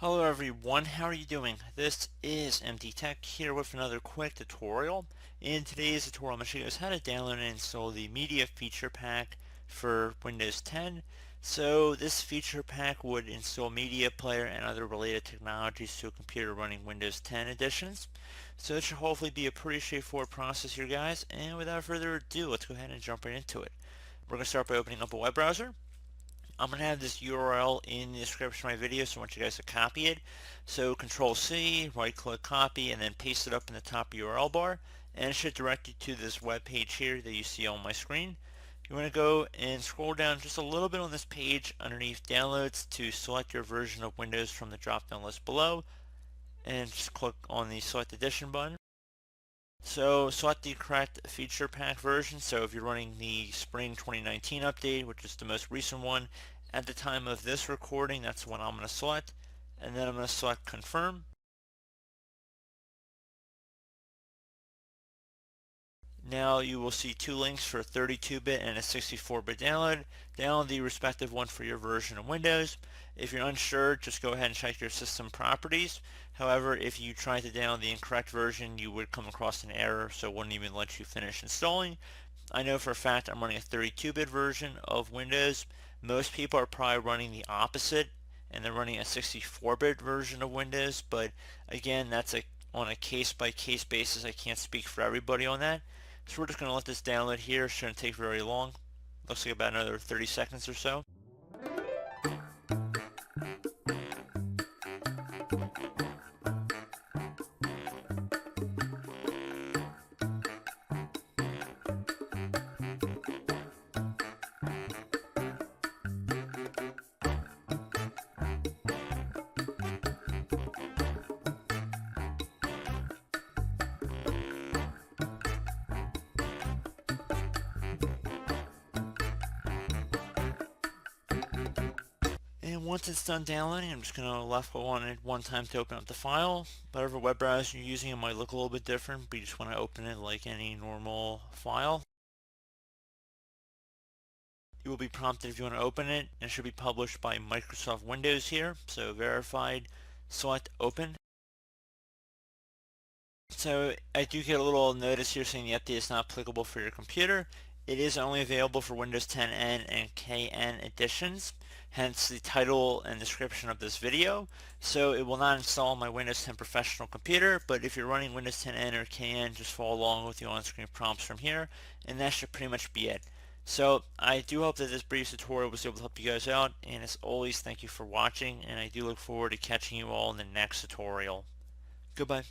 Hello everyone, how are you doing? This is MD Tech here with another quick tutorial. In today's tutorial, I'm going to show you guys how to download and install the Media Feature Pack for Windows 10. So this feature pack would install Media Player and other related technologies to a computer running Windows 10 editions. So it should hopefully be a pretty straightforward process here, guys. And without further ado, let's go ahead and jump right into it. We're going to start by opening up a web browser. I'm going to have this URL in the description of my video, so I want you guys to copy it. So Control C, right click copy, and then paste it up in the top URL bar, and it should direct you to this web page here that you see on my screen. You want to go and scroll down just a little bit on this page underneath downloads to select your version of Windows from the drop down list below, and just click on the select edition button. So select the correct feature pack version. So if you're running the spring 2019 update, which is the most recent one, at the time of this recording, that's the one I'm going to select. And then I'm going to select confirm. Now you will see two links for a 32-bit and a 64-bit download. Download the respective one for your version of Windows. If you're unsure, just go ahead and check your system properties. However, if you try to download the incorrect version, you would come across an error, so it wouldn't even let you finish installing. I know for a fact I'm running a 32-bit version of Windows. Most people are probably running the opposite, and they're running a 64-bit version of Windows, but again, that's on a case-by-case basis. I can't speak for everybody on that. So we're just going to let this download here. It shouldn't take very long. Looks like about another 30 seconds or so. And once it's done downloading, I'm just going to left click on it one time to open up the file. Whatever web browser you're using, it might look a little bit different, but you just want to open it like any normal file. You will be prompted if you want to open it, and it should be published by Microsoft Windows here. So verified, select open. So I do get a little notice here saying the update is not applicable for your computer. It is only available for Windows 10N and KN editions, hence the title and description of this video. So it will not install on my Windows 10 professional computer, but if you're running Windows 10N or KN, just follow along with the on-screen prompts from here, and that should pretty much be it. So I do hope that this brief tutorial was able to help you guys out, and as always, thank you for watching, and I do look forward to catching you all in the next tutorial. Goodbye.